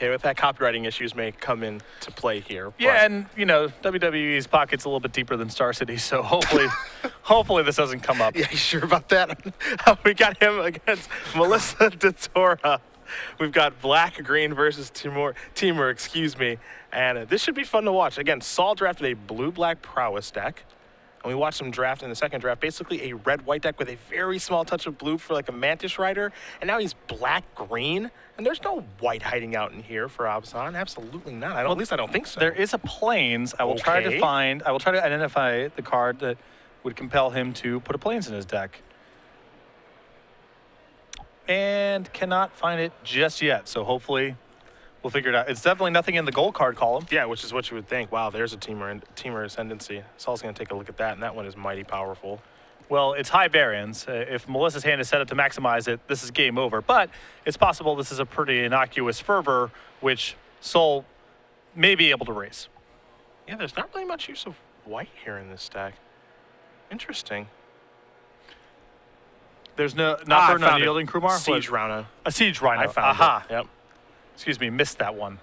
okay with that. Copywriting issues may come into play here. Yeah, and you know WWE's pocket's a little bit deeper than Star City, so hopefully, hopefully this doesn't come up. Yeah, you sure about that? We got him against Melissa DeTora. We've got black-green versus Teamer, excuse me. And this should be fun to watch. Again, Saul drafted a blue-black prowess deck. And we watched him draft in the second draft, basically a red-white deck with a very small touch of blue for like a Mantis Rider. And now he's black-green. And there's no white hiding out in here for Abzan. Absolutely not. At least I don't think so. There is a Plains. I will try to identify the card that would compel him to put a Plains in his deck. And cannot find it just yet. So hopefully we'll figure it out. It's definitely nothing in the gold card column. Yeah, which is what you would think. Wow, there's a Teamer Ascendancy. Saul's going to take a look at that, and that one is mighty powerful. Well, it's high variance. If Melissa's hand is set up to maximize it, this is game over. But it's possible this is a pretty innocuous Fervor, which Saul may be able to raise. Yeah, there's not really much use of white here in this deck. Interesting. There's not for an unyielding Krumar? Siege Rhino. A Siege Rhino. I found it. Yep. Excuse me, missed that one.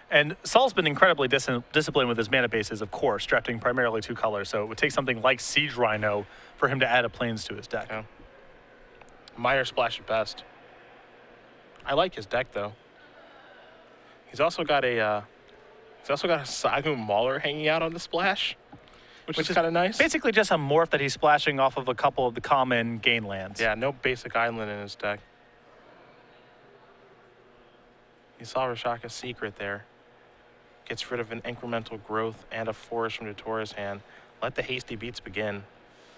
And Saul's been incredibly disciplined with his mana bases, of course, drafting primarily 2 colors. So it would take something like Siege Rhino for him to add a Plains to his deck. Yeah. Minor splash at best. I like his deck though. He's also got a Sagu Mauler hanging out on the splash, which is kind of nice. Basically just a morph that he's splashing off of a couple of the common gain lands. Yeah, no basic island in his deck. You saw Rashaka's secret there. Gets rid of an incremental growth and a forest from DeTora's hand. Let the hasty beats begin.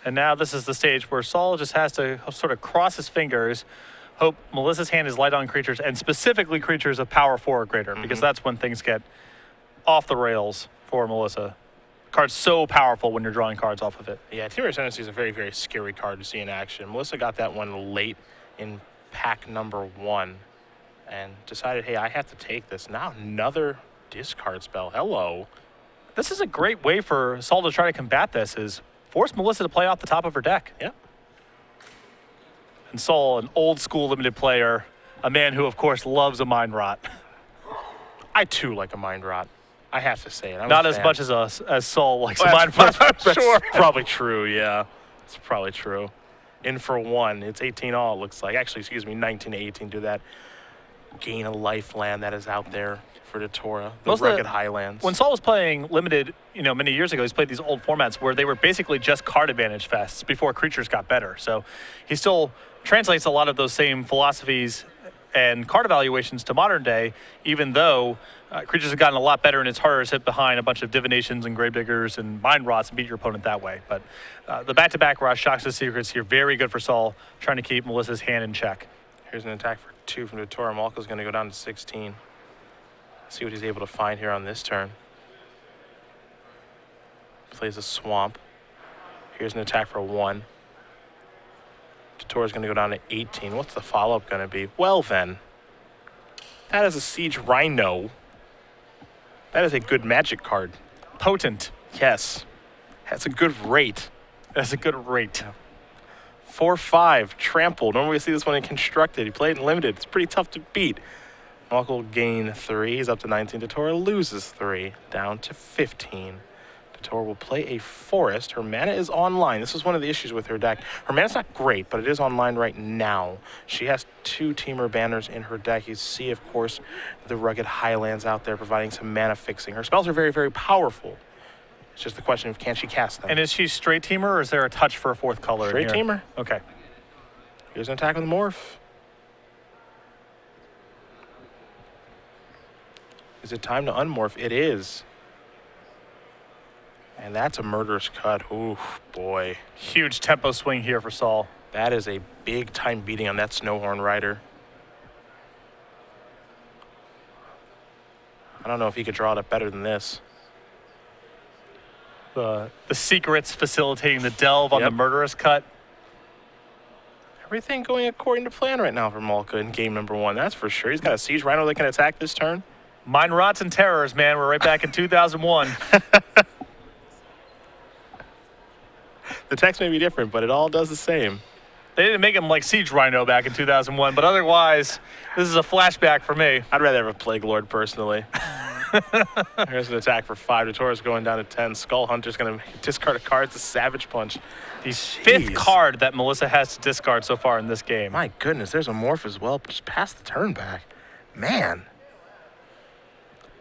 And now this is the stage where Saul just has to sort of cross his fingers, hope Melissa's hand is light on creatures, and specifically creatures of power 4 or greater, because that's when things get off the rails for Melissa. Card's so powerful when you're drawing cards off of it. Yeah, Teamer Ascendancy is a very, very scary card to see in action. Melissa got that one late in pack number 1 and decided, hey, I have to take this. Now another discard spell. Hello. This is a great way for Saul to try to combat this, is force Melissa to play off the top of her deck. Yep. And Saul, an old school limited player, a man who, of course, loves a Mind Rot. I, too, like a Mind Rot. I have to say it. Not as much as Saul likes a Mind Rot. Sure. Probably true, yeah. It's probably true. In for 1. It's 18 all, it looks like. Actually, excuse me, 19 to 18 to that gain a life land that is out there for DeTora, the rugged highlands. When Saul was playing limited, many years ago, he's played these old formats where they were basically just card advantage fests before creatures got better. So he still translates a lot of those same philosophies and card evaluations to modern day, even though creatures have gotten a lot better and it's harder to sit behind a bunch of divinations and gravediggers and mind rots and beat your opponent that way. But the back-to-back Rosh Shocks of Secrets here, very good for Saul, trying to keep Melissa's hand in check. Here's an attack for 2 from DeTora. Malka's going to go down to 16. See what he's able to find here on this turn. Plays a Swamp. Here's an attack for 1. DeTora's going to go down to 18. What's the follow-up going to be? Well, then. That is a Siege Rhino. That is a good Magic card. Potent. Yes. That's a good rate. That's a good rate. 4/5, Trample. Normally we see this one in Constructed. He played in Limited. It's pretty tough to beat. Malka will gain 3. He's up to 19. DeTora loses 3, down to 15. DeTora will play a Forest. Her mana is online. This is one of the issues with her deck. Her mana's not great, but it is online right now. She has 2 Teamer banners in her deck. You see, of course, the rugged Highlands out there providing some mana fixing. Her spells are very, very powerful. It's just the question of can she cast them. And is she straight Teamer, or is there a touch for a 4th color Straight in here? Teamer. Okay. Here's an attack with Morph. Is it time to unmorph? It is. And that's a murderous cut. Ooh, boy. Huge tempo swing here for Saul. That is a big time beating on that Snowhorn Rider. I don't know if he could draw it up better than this. The secrets facilitating the delve on the murderous cut. Everything going according to plan right now for Malka in game number 1. That's for sure. He's got a Siege Rhino that can attack this turn. Mind Rots and Terrors, man. We're right back in 2001. The text may be different, but it all does the same. They didn't make him like Siege Rhino back in 2001, but otherwise, this is a flashback for me. I'd rather have a Plague Lord personally. Here's an attack for 5. DeTora's going down to 10. Skull Hunter's going to discard a card. It's a Savage Punch. The 5th card that Melissa has to discard so far in this game. My goodness, there's a Morph as well. Just pass the turn back. Man.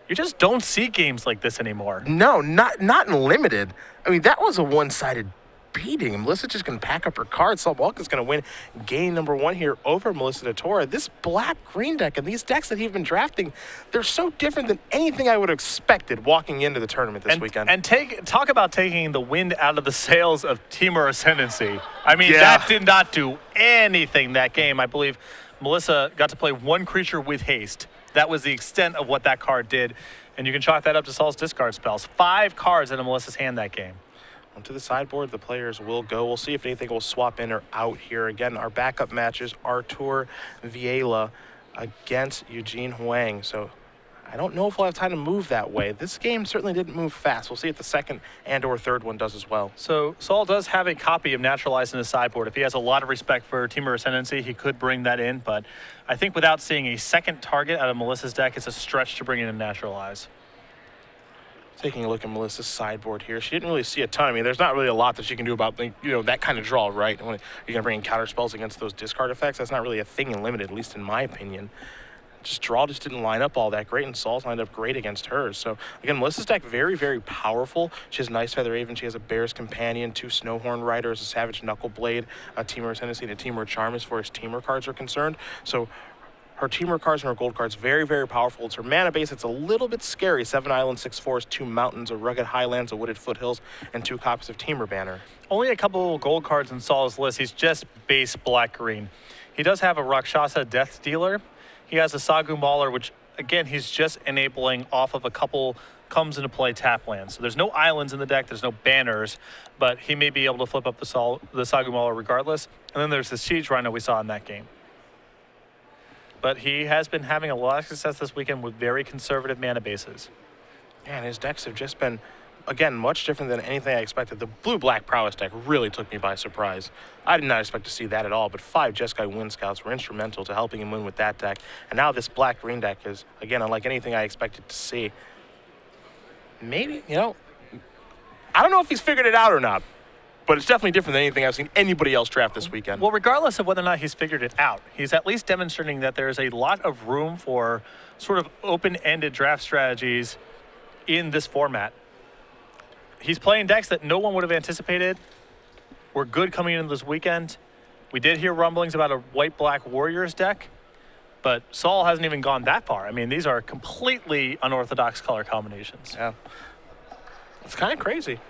You just don't see games like this anymore. No, not in Limited. I mean, that was a one-sided beating. Melissa's just going to pack up her cards. Malka's going to win game number 1 here over Melissa DeTora. This black-green deck and these decks that he's been drafting, they're so different than anything I would have expected walking into the tournament this weekend. And talk about taking the wind out of the sails of Teamer Ascendancy. I mean, that did not do anything that game. I believe Melissa got to play 1 creature with haste. That was the extent of what that card did. And you can chalk that up to Saul's discard spells. 5 cards in Melissa's hand that game. Onto the sideboard, the players will go. We'll see if anything will swap in or out here. Again, our backup matches, Artur Viela against Eugene Huang. So I don't know if we'll have time to move that way. This game certainly didn't move fast. We'll see if the second and or third one does as well. So Saul does have a copy of Naturalize in his sideboard. If he has a lot of respect for Teamer Ascendancy, he could bring that in. But I think without seeing a second target out of Melissa's deck, it's a stretch to bring in a Naturalize. Taking a look at Melissa's sideboard here, she didn't really see a ton. I mean, there's not really a lot that she can do about, that kind of draw, right? When you're going to bring in counter spells against those discard effects, that's not really a thing in Limited, at least in my opinion. Draw just didn't line up all that great, and Saul's lined up great against hers. So, again, Melissa's deck very, very powerful. She has Nice Feather Raven, she has a Bear's Companion, 2 Snowhorn Riders, a Savage Knuckleblade, a Teamer Ascendancy, and a Teamer Charm as far as Teamer cards are concerned. So, her Teamer cards and her gold cards, very, very powerful. It's her mana base. It's a little bit scary. 7 islands, 6 forests, 2 mountains, a rugged highlands, a wooded foothills, and 2 copies of Teamer Banner. Only a couple gold cards in Saul's list. He's just base black-green. He does have a Rakshasa Death Dealer. He has a Sagu Mauler, which, again, he's just enabling off of a couple comes into play tap lands. So there's no islands in the deck. There's no banners, but he may be able to flip up the Sagu Mauler regardless. And then there's the Siege Rhino we saw in that game. But he has been having a lot of success this weekend with very conservative mana bases. And his decks have just been, again, much different than anything I expected. The blue-black prowess deck really took me by surprise. I did not expect to see that at all, but 5 Jeskai Wind Scouts were instrumental to helping him win with that deck. And now this black-green deck is, again, unlike anything I expected to see. Maybe, I don't know if he's figured it out or not, but it's definitely different than anything I've seen anybody else draft this weekend. Well, regardless of whether or not he's figured it out, he's at least demonstrating that there's a lot of room for sort of open-ended draft strategies in this format. He's playing decks that no one would have anticipated were good coming into this weekend. We did hear rumblings about a white-black Warriors deck, but Saul hasn't even gone that far. I mean, these are completely unorthodox color combinations. Yeah. It's kind of crazy.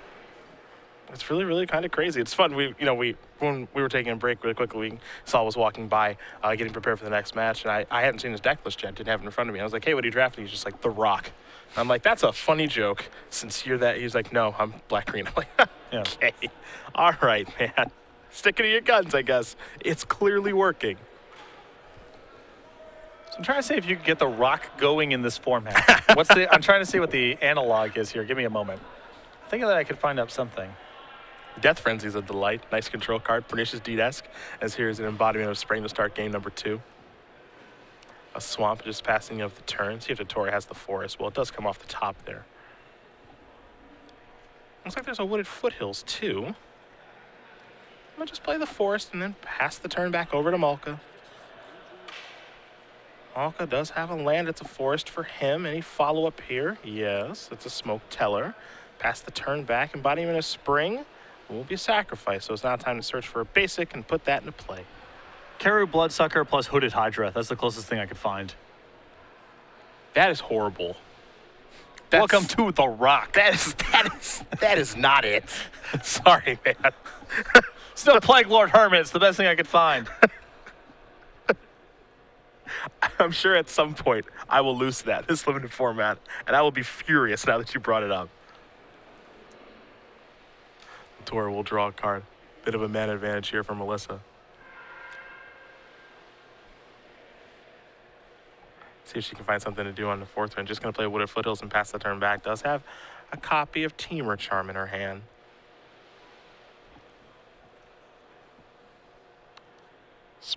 It's really, really kind of crazy. It's fun. When we were taking a break really quickly, Saul was walking by, getting prepared for the next match, and I hadn't seen his deck list yet. Didn't have it in front of me. I was like, "Hey, what are you drafting?" He's just like, "The Rock." And I'm like, "That's a funny joke." Since you're that, he's like, "No, I'm black-green." I'm like, "Okay, all right, man. Sticking to your guns, I guess. It's clearly working." So I'm trying to see if you can get the Rock going in this format. I'm trying to see what the analog is here. Give me a moment. I think that I could find out something. Death Frenzy is a delight. Nice control card. Pernicious Deed-esque, as here is an embodiment of Spring to start game number 2. A swamp just passing of the turn. See if DeTora has the forest. Well, it does come off the top there. Looks like there's a wooded foothills too. I'm gonna just play the forest and then pass the turn back over to Malka. Malka does have a land. It's a forest for him. Any follow-up here? Yes, it's a Smoke Teller. Pass the turn back. Embodiment of Spring will be sacrificed, so it's now time to search for a basic and put that into play. Karu Bloodsucker plus Hooded Hydra. That's the closest thing I could find. That is horrible. Welcome to The Rock. That is not it. Sorry, man. Still Plague Lord Hermit. It's the best thing I could find. I'm sure at some point I will lose that, this limited format, and I will be furious now that you brought it up. DeTora will draw a card. Bit of a mana advantage here for Melissa. See if she can find something to do on the 4th turn. Just going to play Wooded Foothills and pass the turn back. Does have a copy of Teamer Charm in her hand.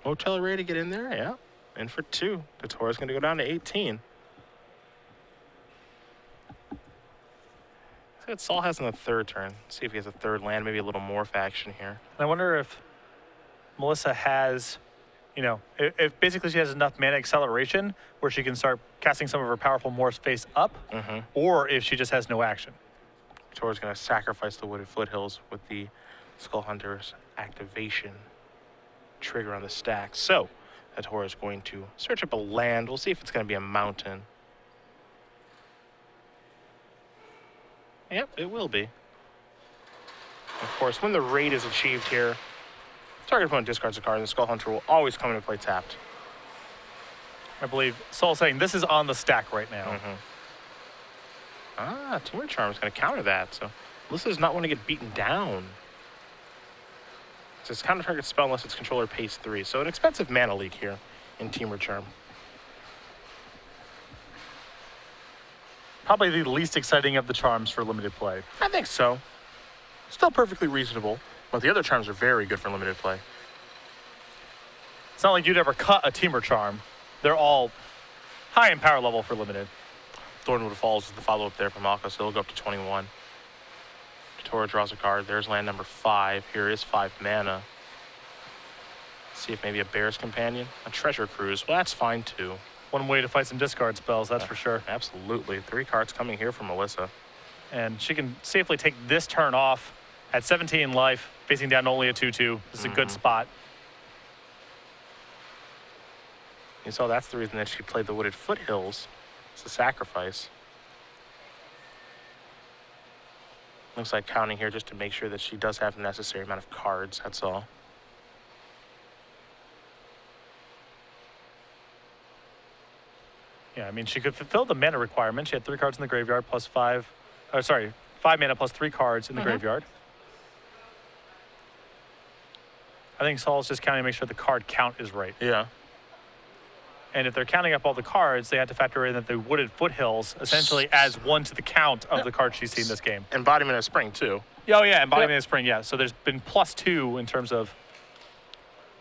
Motel ready to get in there, yeah. In for 2. DeTora's going to go down to 18. See what Saul has in the third turn. See if he has a third land, maybe a little morph action here. I wonder if Melissa has, you know, if basically she has enough mana acceleration where she can start casting some of her powerful morphs face up, or if she just has no action. DeTora's going to sacrifice the Wooded Foothills with the Skull Hunter's activation trigger on the stack. So DeTora is going to search up a land. We'll see if it's going to be a mountain. Yep, it will be. Of course, when the raid is achieved here, target opponent discards a card, and the Skull Hunter will always come into play tapped. I believe Saul's saying this is on the stack right now. Teamer Charm is going to counter that. So Melissa does not want to get beaten down. It's counter target spell unless its controller pays 3. So an expensive mana leak here in Teamer Charm. Probably the least exciting of the charms for limited play. I think so. Still perfectly reasonable, but the other charms are very good for limited play. It's not like you'd ever cut a Teamer Charm. They're all high in power level for limited. Thornwood Falls is the follow-up there from Malka, so it'll go up to 21. DeTora draws a card. There's land number 5. Here is 5 mana. See if maybe a Bear's Companion. A Treasure Cruise. Well, that's fine, too. One way to fight some discard spells, that's for sure. Absolutely. 3 cards coming here from Melissa. And she can safely take this turn off at 17 life, facing down only a 2/2. This is a good spot. You saw that's the reason that she played the Wooded Foothills. It's a sacrifice. Looks like counting here just to make sure that she does have the necessary amount of cards, that's all. Yeah, I mean, she could fulfill the mana requirement. She had 3 cards in the graveyard plus 5, 5 mana plus 3 cards in the graveyard. I think Saul's just counting to make sure the card count is right. Yeah. And if they're counting up all the cards, they have to factor in that the Wooded Foothills essentially adds 1 to the count of the cards she's seen this game. Embodiment of Spring, too. Oh, yeah, Embodiment of Spring, yeah. So there's been +2 in terms of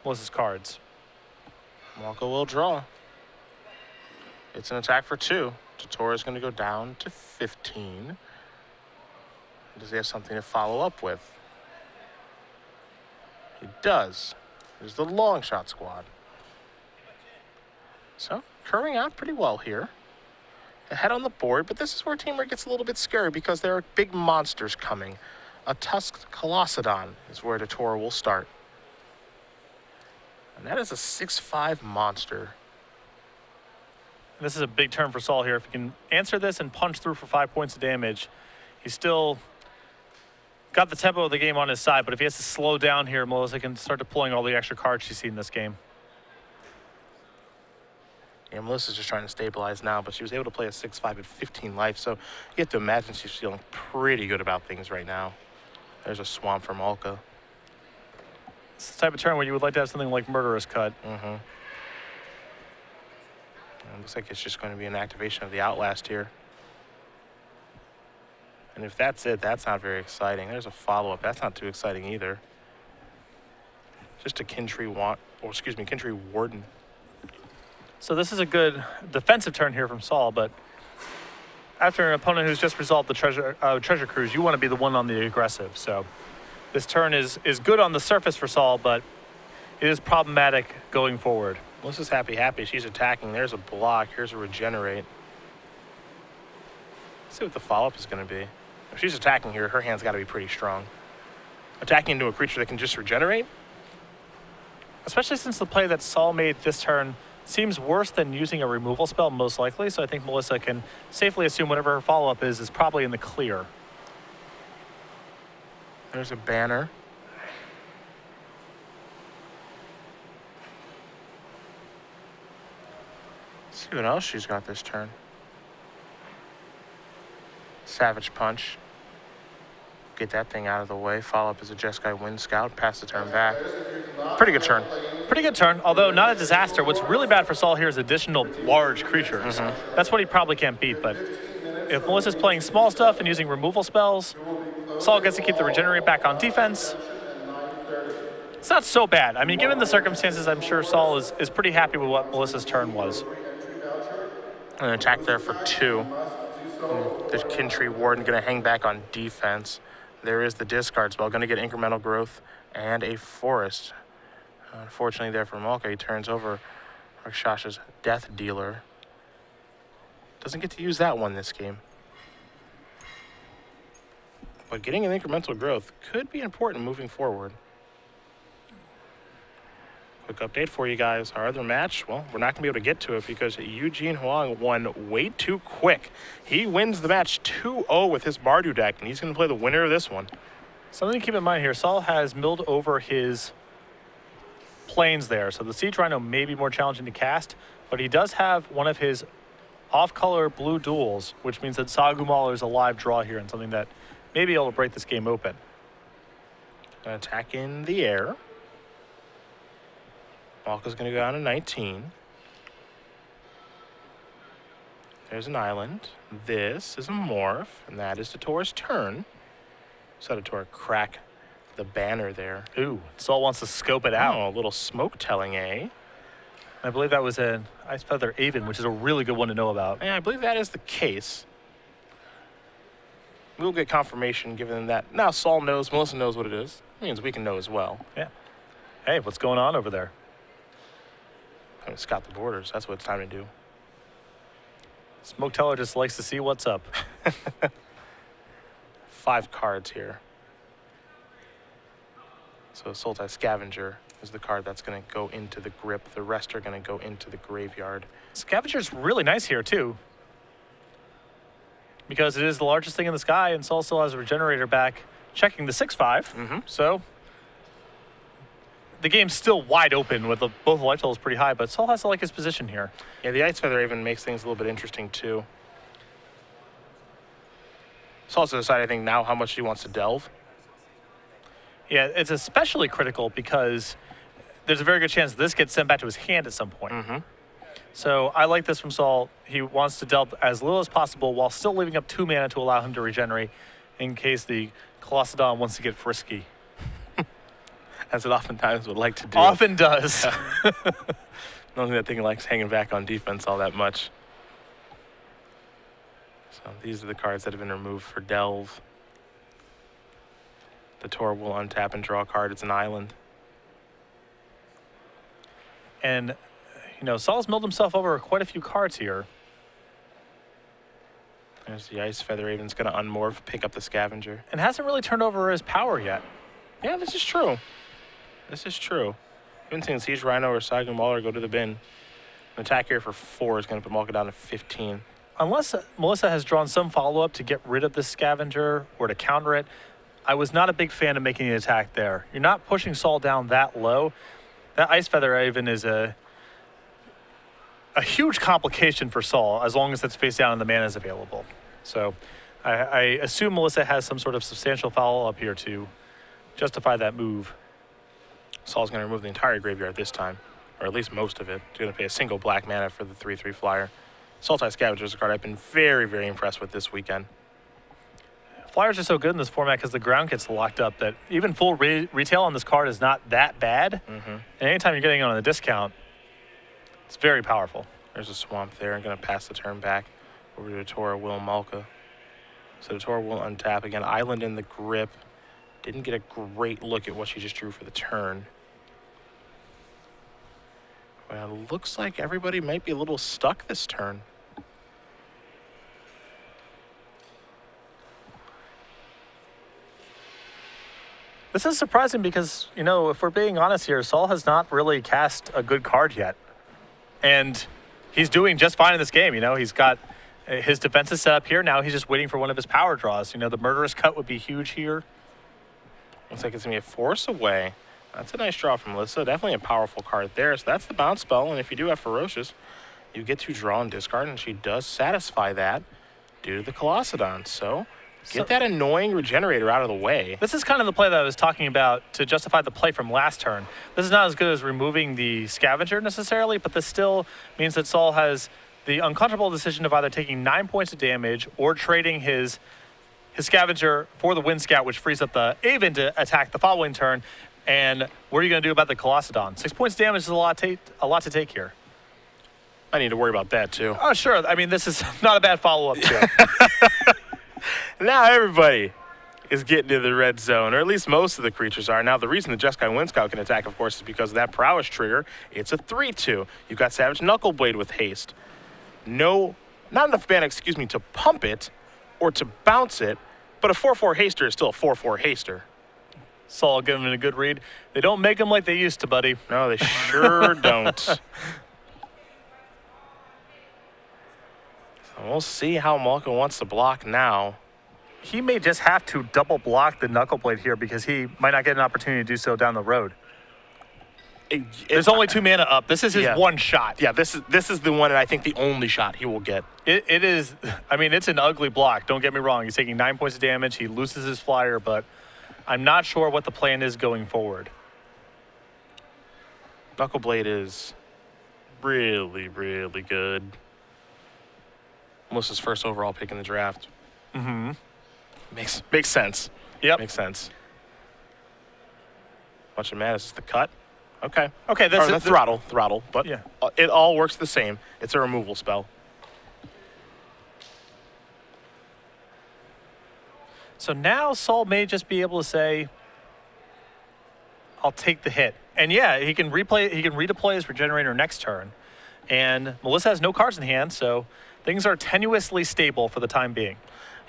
Melissa's cards. Malka will draw. It's an attack for 2. DeTora is going to go down to 15. Does he have something to follow up with? He does. There's the Long Shot Squad. So, curving out pretty well here. Ahead on the board, but this is where Teamer gets a little bit scary because there are big monsters coming. A Tusked Colossodon is where DeTora will start. And that is a 6/5 monster. This is a big turn for Saul here. If he can answer this and punch through for 5 points of damage, he's still got the tempo of the game on his side, but if he has to slow down here, Melissa can start deploying all the extra cards she's seen this game. Yeah, Melissa's just trying to stabilize now, but she was able to play a 6/5 at 15 life, so you have to imagine she's feeling pretty good about things right now. There's a swamp for Malka. It's the type of turn where you would like to have something like Murderous Cut. It looks like it's just going to be an activation of the Outlast here. And if that's it, that's not very exciting. There's a follow-up. That's not too exciting either. Just a Kintree Warden. So this is a good defensive turn here from Saul, but after an opponent who's just resolved the treasure cruise, you want to be the one on the aggressive. So this turn is good on the surface for Saul, but it is problematic going forward. Melissa's happy. She's attacking. There's a block. Here's a regenerate. Let's see what the follow-up is going to be. If she's attacking here, her hand's got to be pretty strong. Attacking into a creature that can just regenerate? Especially since the play that Saul made this turn seems worse than using a removal spell, most likely. So I think Melissa can safely assume whatever her follow-up is probably in the clear. There's a banner. Let's see what else she's got this turn. Savage Punch. Get that thing out of the way. Follow up as a Jeskai Wind Scout. Pass the turn back. Pretty good turn. Pretty good turn, although not a disaster. What's really bad for Saul here is additional large creatures. That's what he probably can't beat, but if Melissa's playing small stuff and using removal spells, Saul gets to keep the regenerate back on defense. It's not so bad. I mean, given the circumstances, I'm sure Saul is pretty happy with what Melissa's turn was. An attack there for 2. The Kintry Warden going to hang back on defense. There is the discard spell, going to get incremental growth and a forest. Unfortunately there for Malka, he turns over Rakshas's Death Dealer. Doesn't get to use that one this game. But getting an incremental growth could be important moving forward. Quick update for you guys. Our other match, well, we're not going to be able to get to it because Eugene Huang won way too quick. He wins the match 2-0 with his Bardu deck, and he's going to play the winner of this one. Something to keep in mind here, Saul has milled over his planes there, so the Siege Rhino may be more challenging to cast, but he does have one of his off-color blue duels, which means that Sagu Mauler is a live draw here and something that may be able to break this game open. Attack in the air. Malka's going to go down to 19. There's an island. This is a morph, and that is DeTora's turn. So DeTora crack the banner there. Ooh, Saul wants to scope it out. Oh, a little smoke telling, eh? I believe that was an Ice Feather Avon, which is a really good one to know about. Yeah, I believe that is the case. We'll get confirmation given that now Saul knows, Melissa knows what it is. It means we can know as well. Yeah. Hey, what's going on over there? I'm going to scout the borders. That's what it's time to do. Smoke Teller just likes to see what's up. 5 cards here. So Sultai Scavenger is the card that's going to go into the grip. The rest are going to go into the graveyard. Scavenger's really nice here, too, because it is the largest thing in the sky, and Saul still has a Regenerator back checking the 6/5. So the game's still wide open with both life totals pretty high, but Saul has to like his position here. Yeah, the Ice Feather Raven makes things a little bit interesting, too. Saul's also decided, I think, now how much he wants to delve. Yeah, it's especially critical because there's a very good chance this gets sent back to his hand at some point. So I like this from Saul. He wants to delve as little as possible while still leaving up 2 mana to allow him to regenerate in case the Colossadon wants to get frisky. As it oftentimes would like to do. Often does. I don't think that thing likes hanging back on defense all that much. So these are the cards that have been removed for delve. DeTora will untap and draw a card. It's an island. And, you know, Saul's milled himself over quite a few cards here. There's the Ice Feather Raven's going to unmorph, pick up the Scavenger. And hasn't really turned over his power yet. Yeah, this is true. This is true. Even seeing Siege Rhino or Sagu Mauler go to the bin. An attack here for 4 is going to put Malka down to 15. Unless Melissa has drawn some follow-up to get rid of this Scavenger or to counter it, I was not a big fan of making the attack there. You're not pushing Saul down that low. That Ice Feather Raven is a huge complication for Saul as long as it's face down and the mana is available. So I assume Melissa has some sort of substantial follow-up here to justify that move. Saul's going to remove the entire graveyard this time, or at least most of it. He's going to pay a single black mana for the 3/3 flyer. Sultai Scavenger is a card I've been very, very impressed with this weekend. Flyers are so good in this format because the ground gets locked up that even full retail on this card is not that bad. And anytime you're getting it on a discount, it's very powerful. There's a swamp there. I'm going to pass the turn back over to DeTora, Will, Malka. So DeTora will untap again. Island in the grip. Didn't get a great look at what she just drew for the turn. Well, looks like everybody might be a little stuck this turn. This is surprising because, you know, if we're being honest here, Saul has not really cast a good card yet. And he's doing just fine in this game. You know, he's got his defenses set up here. Now he's just waiting for one of his power draws. You know, the Murderous Cut would be huge here. Looks like it's going to be a force away. That's a nice draw from Melissa. Definitely a powerful card there. So that's the bounce spell. And if you do have Ferocious, you get to draw and discard. And she does satisfy that due to the Colossadon. So get that annoying Regenerator out of the way. This is kind of the play that I was talking about to justify the play from last turn. This is not as good as removing the Scavenger necessarily, but this still means that Saul has the uncomfortable decision of either taking 9 points of damage or trading his Scavenger for the Wind Scout, which frees up the Avon to attack the following turn. And what are you going to do about the Colossadon? 6 points damage is a lot to take here. I need to worry about that, too. Oh, sure. I mean, this is not a bad follow-up, too. Now everybody is getting to the red zone, or at least most of the creatures are. Now, the reason the Jeskai Wind Scout can attack, of course, is because of that prowess trigger. It's a 3-2. You've got Savage Knuckleblade with haste. No, not enough mana, to pump it or to bounce it, but a 4-4 haster is still a 4-4 haster. Saul giving it a good read. They don't make them like they used to, buddy. No, they sure don't. So we'll see how Malka wants to block now. He may just have to double block the Knuckleblade here because he might not get an opportunity to do so down the road. There's only 2 mana up. This is his one shot. Yeah, this is the one, and I think the only shot he will get. It is, I mean, it's an ugly block. Don't get me wrong. He's taking 9 points of damage. He loses his flyer, but I'm not sure what the plan is going forward. Knuckleblade is really, really good. Melissa's first overall pick in the draft. Mm-hmm. Makes sense. Yep. Makes sense. Bunch of mana. Is this the cut? Okay. Okay, that's the throttle. But yeah, it all works the same. It's a removal spell. So now Saul may just be able to say, I'll take the hit. And yeah, he can redeploy his Regenerator next turn. And Melissa has no cards in hand, so things are tenuously stable for the time being.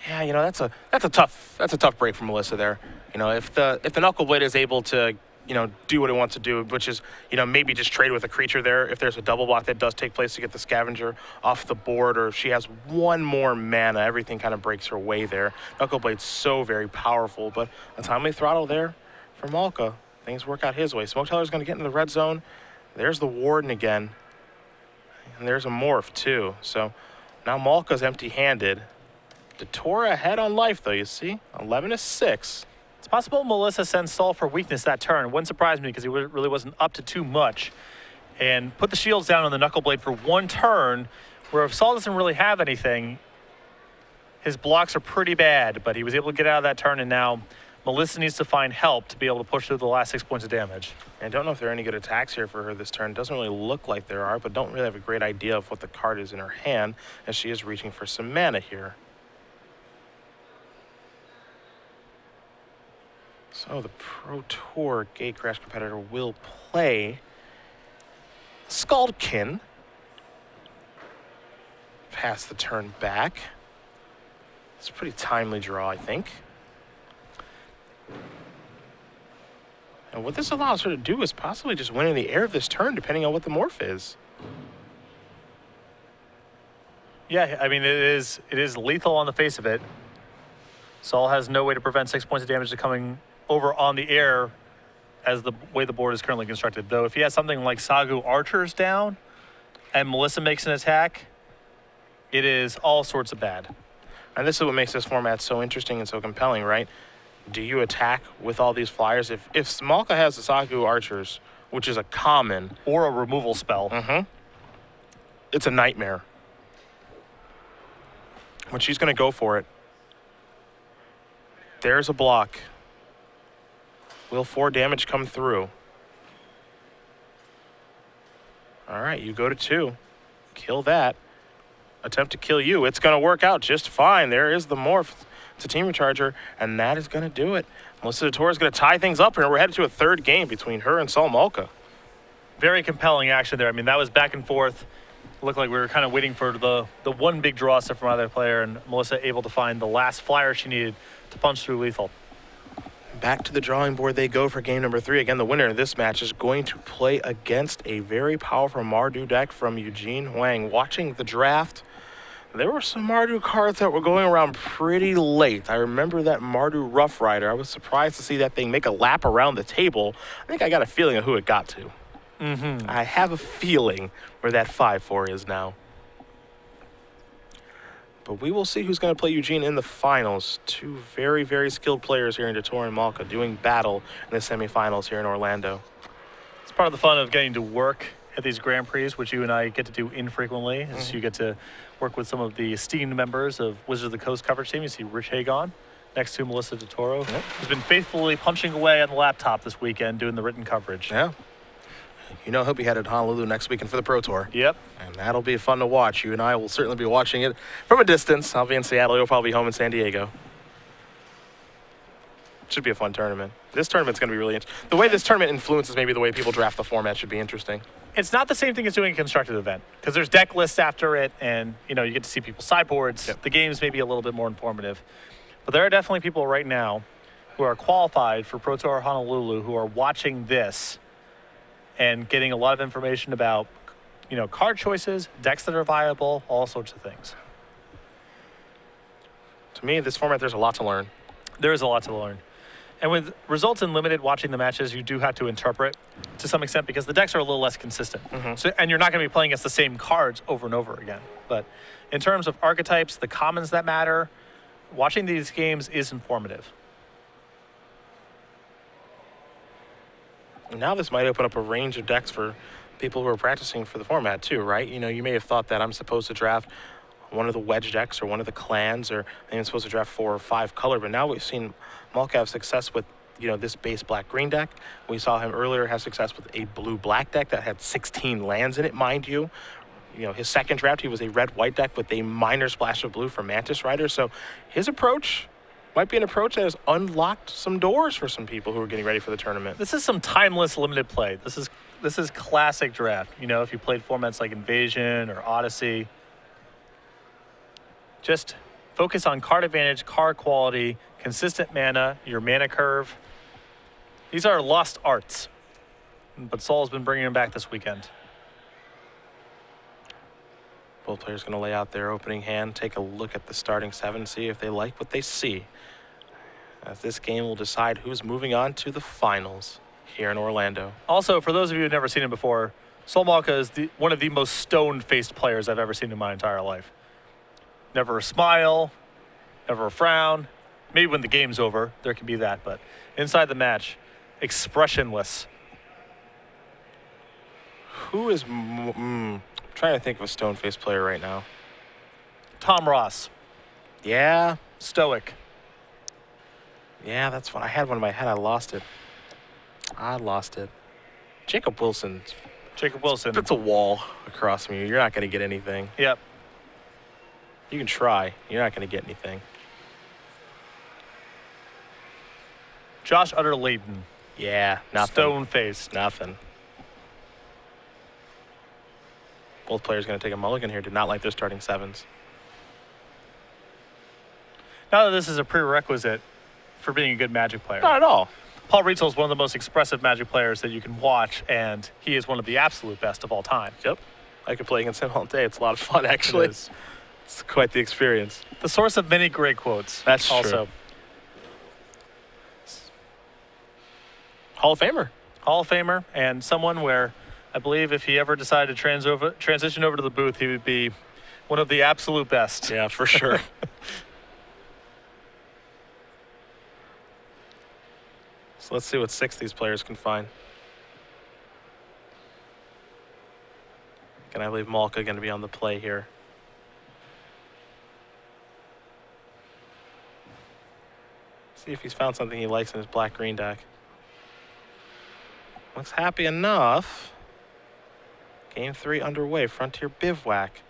Yeah, you know, that's a tough break for Melissa there. You know, if the Knuckleblade is able to, you know, do what it wants to do, which is, you know, maybe just trade with a creature there. If there's a double block that does take place to get the Scavenger off the board, or if she has one more mana, everything kind of breaks her way there. Knuckleblade's so very powerful, but a timely throttle there for Malka. Things work out his way. Smoketeller's going to get into the red zone. There's the Warden again. And there's a Morph, too. So now Malka's empty-handed. DeTora ahead on life, though, you see? 11-6. It's possible Melissa sends Saul for weakness that turn. Wouldn't surprise me because he really wasn't up to too much. And put the shields down on the Knuckleblade for one turn, where if Saul doesn't really have anything, his blocks are pretty bad, but he was able to get out of that turn, and now Melissa needs to find help to be able to push through the last 6 points of damage. I don't know if there are any good attacks here for her this turn. Doesn't really look like there are, but don't really have a great idea of what the card is in her hand, as she is reaching for some mana here. So the Pro Tour Gatecrash competitor will play Scaldkin. Pass the turn back. It's a pretty timely draw, I think. And what this allows her to do is possibly just win in the air of this turn, depending on what the morph is. Yeah, I mean, it is lethal on the face of it. Saul has no way to prevent 6 points of damage to coming over on the air as the way the board is currently constructed. Though if he has something like Sagu Archers down and Melissa makes an attack, it is all sorts of bad. And this is what makes this format so interesting and so compelling, right? Do you attack with all these flyers? If Malka has the Sagu Archers, which is a common, or a removal spell, it's a nightmare. When she's going to go for it, there's a block. Will 4 damage come through? All right, you go to 2. Kill that. Attempt to kill you. It's going to work out just fine. There is the morph. It's a team recharger, and that is going to do it. Melissa DeTora is going to tie things up, and we're headed to a third game between her and Saul Malka. Very compelling action there. I mean, that was back and forth. Looked like we were kind of waiting for the one big draw step from either player, and Melissa able to find the last flyer she needed to punch through lethal. Back to the drawing board they go for game number 3. Again, the winner of this match is going to play against a very powerful Mardu deck from Eugene Huang. Watching the draft, there were some Mardu cards that were going around pretty late. I remember that Mardu Rough Rider. I was surprised to see that thing make a lap around the table. I think I got a feeling of who it got to. I have a feeling where that 5-4 is now. But we will see who's going to play Eugene in the finals. 2 very, very skilled players here in DeTora and Malka doing battle in the semifinals here in Orlando. It's part of the fun of getting to work at these Grand Prix, which you and I get to do infrequently, as you get to work with some of the esteemed members of Wizards of the Coast coverage team. You see Rich Hagon next to Melissa DeTora, who's been faithfully punching away on the laptop this weekend doing the written coverage. Yeah. You know, he'll be headed to Honolulu next weekend for the Pro Tour. Yep. And that'll be fun to watch. You and I will certainly be watching it from a distance. I'll be in Seattle. You'll probably be home in San Diego. Should be a fun tournament. This tournament's going to be really interesting. The way this tournament influences maybe the way people draft the format should be interesting. It's not the same thing as doing a constructed event because there's deck lists after it, and you get to see people's sideboards. Yep. The game's maybe a little bit more informative, but there are definitely people right now who are qualified for Pro Tour Honolulu who are watching this and getting a lot of information about card choices, decks that are viable, all sorts of things. To me, this format, there's a lot to learn. There is a lot to learn. And with results in limited, watching the matches, you do have to interpret to some extent because the decks are a little less consistent. So, and you're not going to be playing against the same cards over and over again. But in terms of archetypes, the commons that matter, watching these games is informative. Now this might open up a range of decks for people who are practicing for the format too, right? You may have thought that I'm supposed to draft one of the wedge decks or one of the clans, or I'm supposed to draft 4 or 5 color, but now we've seen Malka have success with this base black-green deck. We saw him earlier have success with a blue-black deck that had 16 lands in it, mind you. His second draft, he was a red-white deck with a minor splash of blue for Mantis Rider. So his approach might be an approach that has unlocked some doors for some people who are getting ready for the tournament. This is some timeless limited play. This is classic draft. If you played formats like Invasion or Odyssey, just focus on card advantage, card quality, consistent mana, your mana curve. These are lost arts, but Saul's been bringing them back this weekend. Both players going to lay out their opening hand, take a look at the starting 7, see if they like what they see, as this game will decide who's moving on to the finals here in Orlando. Also, for those of you who've never seen him before, Saul Malka is one of the most stone-faced players I've ever seen in my entire life. Never a smile, never a frown. Maybe when the game's over, there can be that, but inside the match, expressionless. Who is... trying to think of a stone-faced player right now. Tom Ross. Yeah. Stoic. Yeah, that's one. I had one in my head. I lost it. Jacob Wilson. Jacob Wilson. It's a wall across from you. You're not going to get anything. Yep. You can try. You're not going to get anything. Josh Utter-Layton. Yeah, nothing. Stone-faced. Nothing. Both players going to take a mulligan here. Did not like their starting 7s. Not that this is a prerequisite for being a good Magic player. Not at all. Paul Rietzel is one of the most expressive Magic players that you can watch, and he is one of the absolute best of all time. Yep. I could play against him all day. It's a lot of fun, actually. It is. It's quite the experience. The source of many great quotes. That's also. True. Hall of Famer. Hall of Famer, and someone where I believe if he ever decided to transition over to the booth, he would be one of the absolute best. Yeah, for sure. So let's see what 6 these players can find. Can I believe Malka going to be on the play here? See if he's found something he likes in his black-green deck. Looks happy enough. Game 3 underway. Frontier Bivouac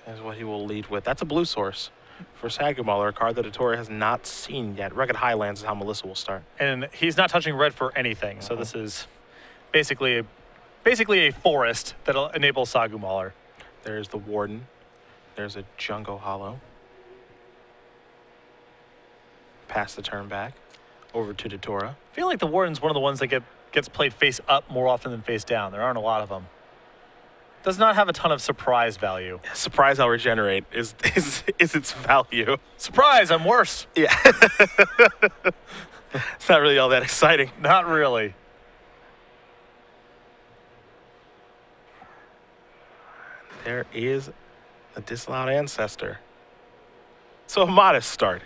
is what he will lead with. That's a blue source for Sagumala, a card that DeTora has not seen yet. Rugged Highlands is how Melissa will start. And he's not touching red for anything, so this is basically a forest that'll enable Sagumala. There's the Warden. There's a Jungo Hollow. Pass the turn back over to DeTora. I feel like the Warden's one of the ones that gets played face up more often than face down. There aren't a lot of them. Does not have a ton of surprise value. Surprise, I'll regenerate is its value. Surprise, I'm worse. Yeah. It's not really all that exciting. Not really. There is a disallowed ancestor. So a modest start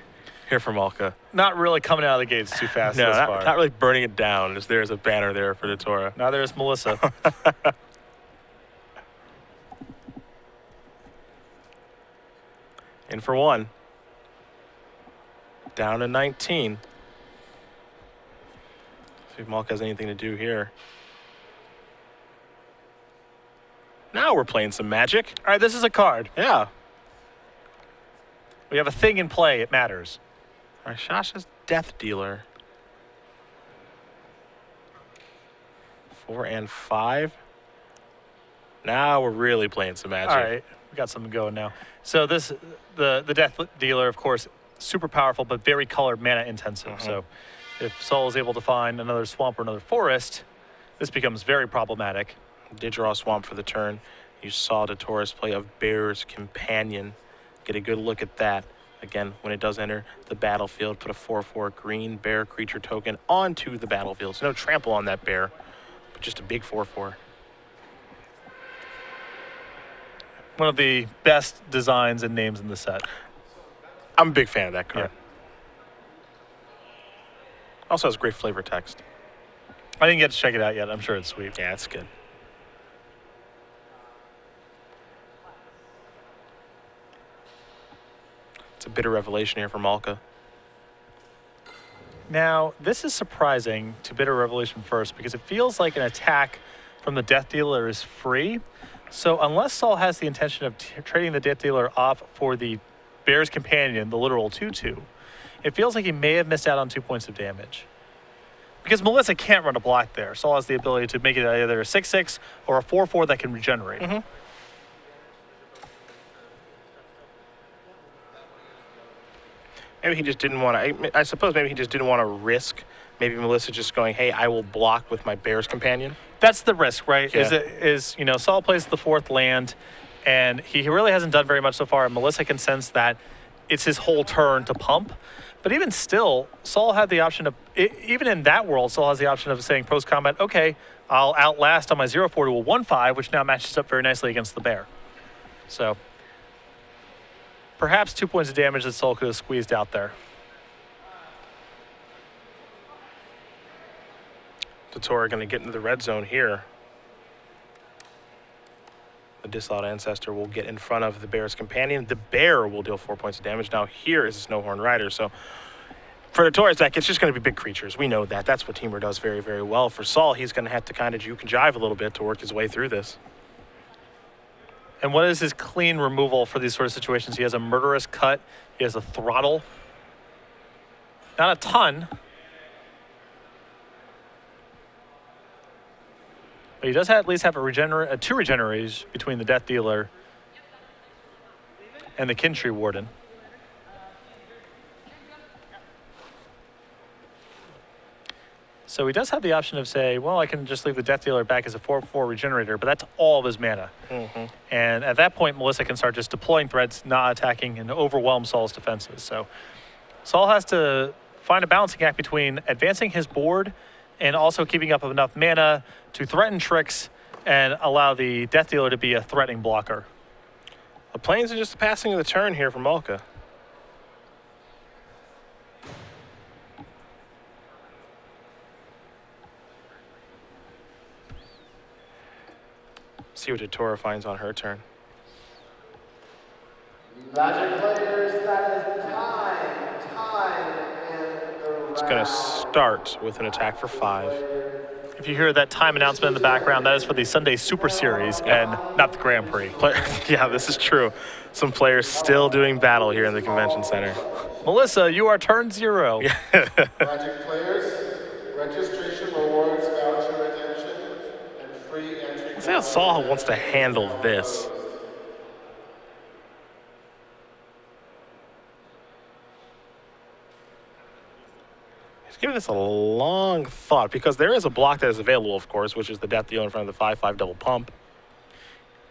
here for Malka. Not really coming out of the gates too fast No, thus far. not really burning it down as there's a banner there for DeTora. Now there's Melissa. In for one. Down to 19. See if Malka has anything to do here. Now we're playing some Magic. All right, this is a card. Yeah. We have a thing in play. It matters. All right, Shasha's Death Dealer. 4 and 5. Now we're really playing some Magic. All right, we got something going now. So this, the Death Dealer, of course, super powerful, but very color mana intensive. So if Saul is able to find another swamp or another forest, this becomes very problematic. Did draw a swamp for the turn. You saw DeTora's play of Bear's Companion. Get a good look at that. Again, when it does enter the battlefield, put a 4/4 green bear creature token onto the battlefield. So no trample on that bear, but just a big 4/4. One of the best designs and names in the set. I'm a big fan of that card. Yeah. Also has great flavor text. I didn't get to check it out yet. I'm sure it's sweet. Yeah, it's good. It's a bitter revelation here for Malka. Now, this is surprising to Bitter Revelation first because it feels like an attack from the Death Dealer is free. So unless Saul has the intention of trading the Death Dealer off for the Bear's Companion, the literal 2/2, it feels like he may have missed out on 2 points of damage. Because Melissa can't run a block there. Saul has the ability to make it either a 6/6 or a 4/4 that can regenerate. Maybe he just didn't want to, I suppose maybe he just didn't want to risk maybe Melissa just going, hey, I will block with my Bear's Companion. That's the risk, right? Yeah. You know, Saul plays the 4th land, and he really hasn't done very much so far. And Melissa can sense that it's his whole turn to pump. But even still, Saul had the option of, even in that world, Saul has the option of saying post-combat, okay, I'll outlast on my 0/4 to a 1/5, which now matches up very nicely against the bear. So perhaps 2 points of damage that Saul could have squeezed out there. DeTora going to get into the red zone here. The Disallowed Ancestor will get in front of the Bear's Companion. The bear will deal 4 points of damage. Now here is a Snowhorn Rider. So for DeTora's deck, it's just going to be big creatures. We know that. That's what Teamer does very, very well. For Saul, he's going to have to kind of juke and jive a little bit to work his way through this. And what is his clean removal for these sort of situations? He has a Murderous Cut. He has a Throttle. Not a ton. But he does at least have two regenerators between the Death Dealer and the Kintree Warden. So he does have the option of say, well, I can just leave the Death Dealer back as a 4/4 regenerator, but that's all of his mana. And at that point, Melissa can start just deploying threats, not attacking, and overwhelm Saul's defenses. So Saul has to find a balancing act between advancing his board and also keeping up enough mana to threaten tricks and allow the Death Dealer to be a threatening blocker. The Plains are just a passing of the turn here for Malka. See what DeTora finds on her turn. Magic players, that is time, and the It's going to start with an attack for 5. If you hear that time announcement in the background, that is for the Sunday Super Series and not the Grand Prix. Yeah, this is true. Some players still doing battle here in the convention center. Melissa, you are turn 0. Magic players, registration rewards, voucher redemption, and free entry. Let's see how Saul wants to handle this. Give this a long thought because there is a block that is available, of course, which is the Death Dealer in front of the 5/5 double pump.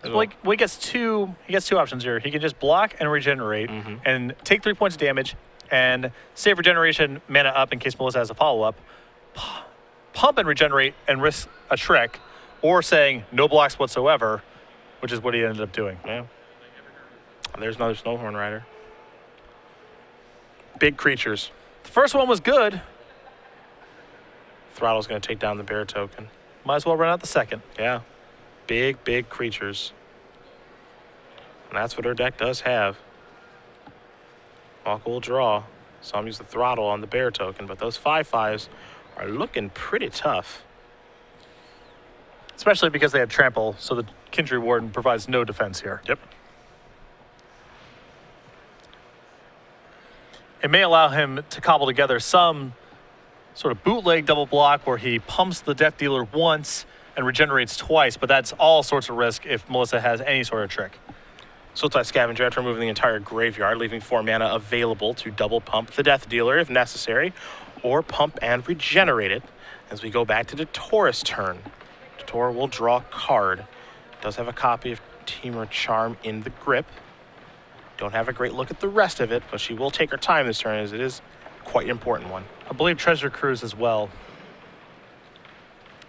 Well, he gets two options here. He can just block and regenerate and take 3 points of damage and save regeneration mana up in case Melissa has a follow-up. Pump and regenerate and risk a trick, or saying no blocks whatsoever, which is what he ended up doing. Yeah. And there's another Snowhorn Rider. Big creatures. The first one was good. Throttle's going to take down the bear token. Might as well run out the second. Yeah. Big creatures. And that's what her deck does have. Malka will draw. Saw him use the throttle on the bear token, but those 5/5s are looking pretty tough. Especially because they have trample, so the Kindred Warden provides no defense here. Yep. It may allow him to cobble together some sort of bootleg double block where he pumps the Death Dealer once and regenerates twice, but that's all sorts of risk if Melissa has any sort of trick. Sultai Scavenger after removing the entire graveyard, leaving 4 mana available to double pump the Death Dealer if necessary, or pump and regenerate it. As we go back to DeTora's turn, DeTora will draw a card. Does have a copy of Temur Charm in the grip. Don't have a great look at the rest of it, but she will take her time this turn as it is quite an important one. I believe Treasure Cruise as well.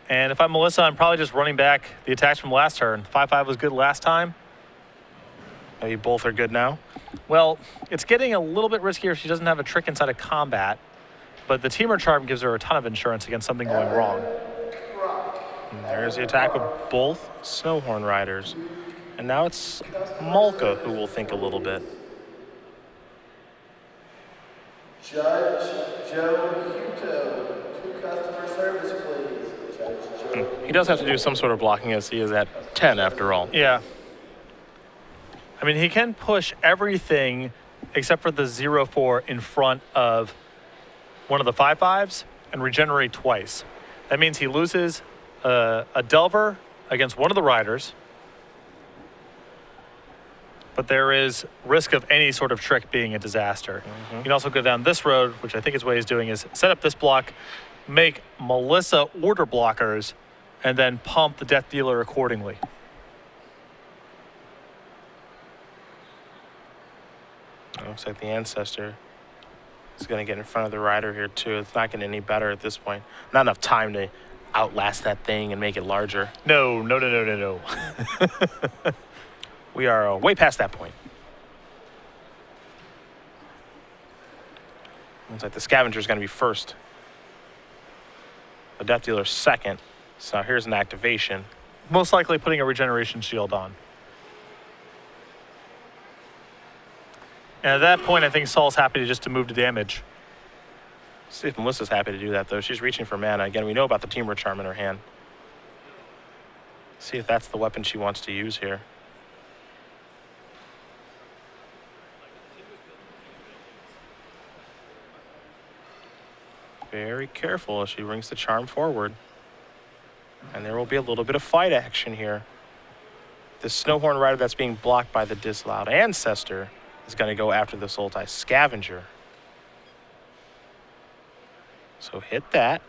And if I'm Melissa, I'm probably just running back the attacks from last turn. 5/5 was good last time. Maybe both are good now. Well, it's getting a little bit riskier if she doesn't have a trick inside of combat, but the Temur Charm gives her a ton of insurance against something going wrong. And there's the attack with both Snowhorn Riders. And now it's Malka who will think a little bit. Judge Joe Huto, 2 customer service, please. Judge Joe. He does have to do some sort of blocking as he is at 10 after all. Yeah. I mean, he can push everything except for the 0/4 in front of one of the 5/5s and regenerate twice. That means he loses a Delver against one of the Riders, but there is risk of any sort of trick being a disaster. You can also go down this road, which I think is what he's doing, is set up this block, make Melissa order blockers, and then pump the Death Dealer accordingly. It looks like the Ancestor is going to get in front of the Rider here too. It's not getting any better at this point. Not enough time to outlast that thing and make it larger. No. We are way past that point. Looks like the Scavenger is going to be first. The Death Dealer second. So here's an activation. Most likely putting a regeneration shield on. And at that point, I think Saul's happy to move to damage. See if Melissa's happy to do that, though. She's reaching for mana. Again, we know about the Temur Charm in her hand. See if that's the weapon she wants to use here. Very careful as she brings the charm forward. And there will be a little bit of fight action here. The Snowhorn Rider that's being blocked by the disallowed Ancestor is going to go after the Sultai Scavenger. So hit that.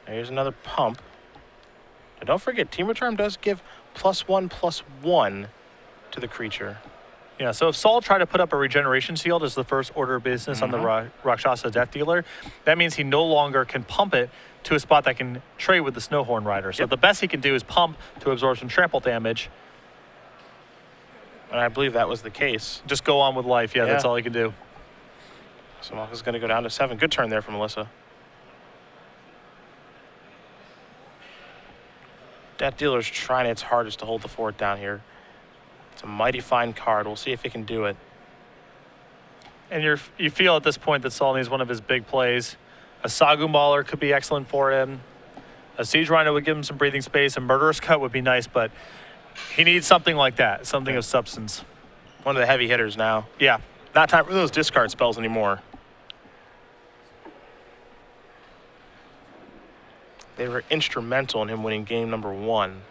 There's another pump. And don't forget, Temur Charm does give +1/+1 to the creature. Yeah, so if Saul tried to put up a regeneration shield as the first order of business on the Rakshasa Death Dealer, that means he no longer can pump it to a spot that can trade with the Snowhorn Rider. So the best he can do is pump to absorb some trample damage. And I believe that was the case. Just go on with life. Yeah, that's all he can do. So Malka's going to go down to 7. Good turn there for Melissa. Death Dealer's trying its hardest to hold the fort down here. It's a mighty fine card. We'll see if it can do it. And you feel at this point that Saul needs one of his big plays. A Sagu Mauler could be excellent for him. A Siege Rhino would give him some breathing space. A Murderous Cut would be nice, but he needs something like that, something of substance. One of the heavy hitters now. Yeah. Not time for those discard spells anymore. They were instrumental in him winning game number 1.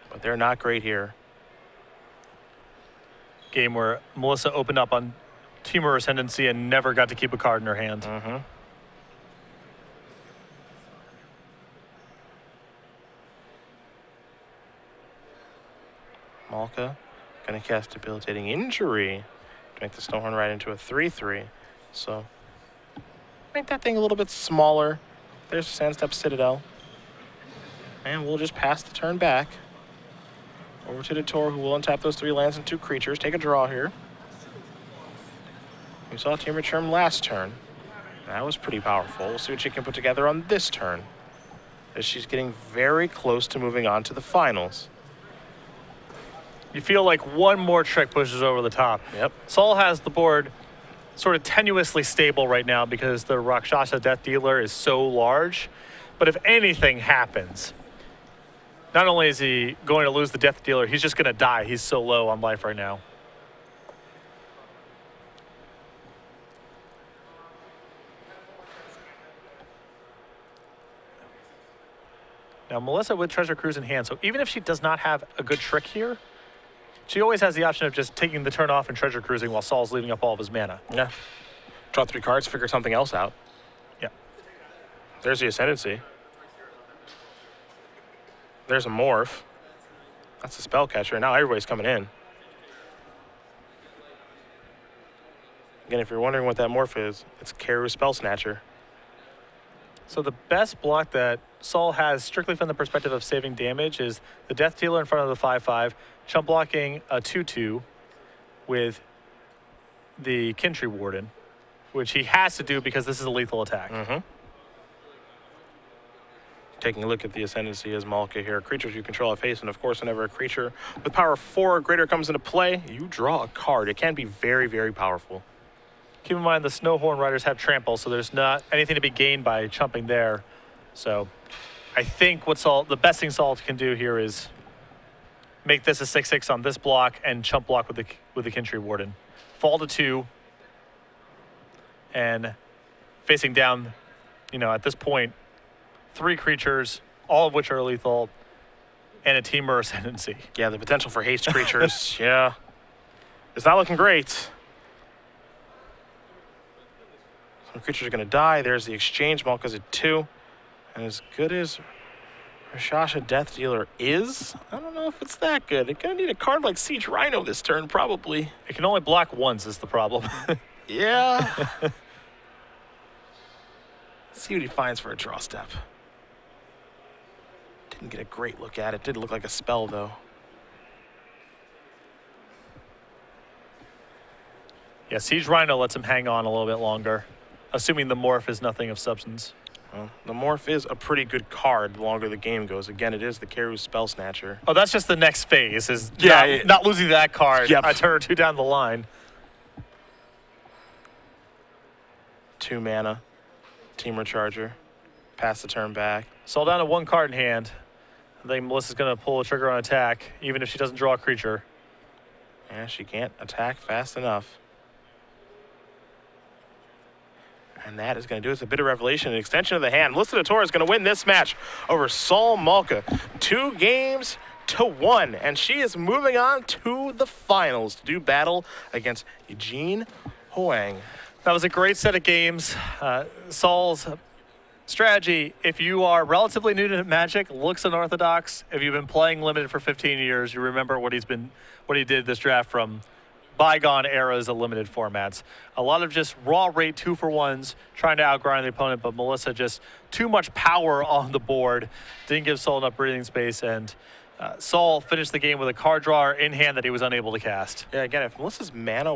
But they're not great here. Game where Melissa opened up on Temur Ascendancy and never got to keep a card in her hand. Malka going to cast Debilitating Injury to make the Snowhorn Rider into a 3/3. So make that thing a little bit smaller. There's the Sandstep Citadel. And we'll just pass the turn back. Over to DeTora, who will untap those 3 lands and 2 creatures. Take a draw here. We saw Temur Charm last turn. That was pretty powerful. We'll see what she can put together on this turn, as she's getting very close to moving on to the finals. You feel like one more trick pushes over the top. Yep. Saul has the board sort of tenuously stable right now because the Rakshasa Death Dealer is so large. But if anything happens, not only is he going to lose the Death Dealer, he's just going to die. He's so low on life right now. Now, Melissa with Treasure Cruise in hand, so even if she does not have a good trick here, she always has the option of just taking the turn off and Treasure Cruising while Saul's leaving up all of his mana. Yeah. Draw 3 cards, figure something else out. Yeah. There's the Ascendancy. There's a Morph. That's a Spellcatcher. Now everybody's coming in. Again, if you're wondering what that Morph is, it's Karu Spell Snatcher. So the best block that Saul has, strictly from the perspective of saving damage, is the Death Dealer in front of the 5/5, chump blocking a 2/2 with the Kintry Warden, which he has to do because this is a lethal attack. Mm-hmm. Taking a look at the Ascendancy as Malka here. Creatures you control have face, and of course, whenever a creature with power 4 or greater comes into play, you draw a card. It can be very, very powerful. Keep in mind the Snowhorn Riders have trample, so there's not anything to be gained by chumping there. So I think what the best thing Saul can do here is make this a 6/6 on this block and chump block with the Kintry Warden. Fall to 2, and facing down, at this point, 3 creatures, all of which are lethal, and a Temur Ascendancy. Yeah, the potential for haste creatures, yeah. It's not looking great. Some creatures are going to die. There's the exchange. Malka's at 2. And as good as Rakshasa Death Dealer is, I don't know if it's that good. They're going to need a card like Siege Rhino this turn, probably. It can only block once is the problem. Yeah. Let's see what he finds for a draw step. Didn't get a great look at it. Did look like a spell, though. Yeah, Siege Rhino lets him hang on a little bit longer, assuming the Morph is nothing of substance. Well, the Morph is a pretty good card the longer the game goes. Again, it is the Karu Spell Snatcher. Oh, that's just the next phase, is Yeah, not losing that card Yep. a turn or 2 down the line. 2 mana. Temur Charger. Pass the turn back. Saul down to 1 card in hand. I think Melissa's going to pull a trigger on attack, even if she doesn't draw a creature. Yeah, she can't attack fast enough. And that is going to do us a bit of revelation, an extension of the hand. Melissa DeTora is going to win this match over Saul Malka. 2-1, and she is moving on to the finals to do battle against Eugene Huang. That was a great set of games. Saul's strategy, if you are relatively new to Magic, looks unorthodox. If you've been playing Limited for 15 years, you remember what he did this draft from bygone eras of Limited formats. A lot of just raw rate 2-for-1s, trying to outgrind the opponent, but Melissa just too much power on the board. Didn't give Saul enough breathing space, and Saul finished the game with a card drawer in hand that he was unable to cast. Yeah, again, if Melissa's mana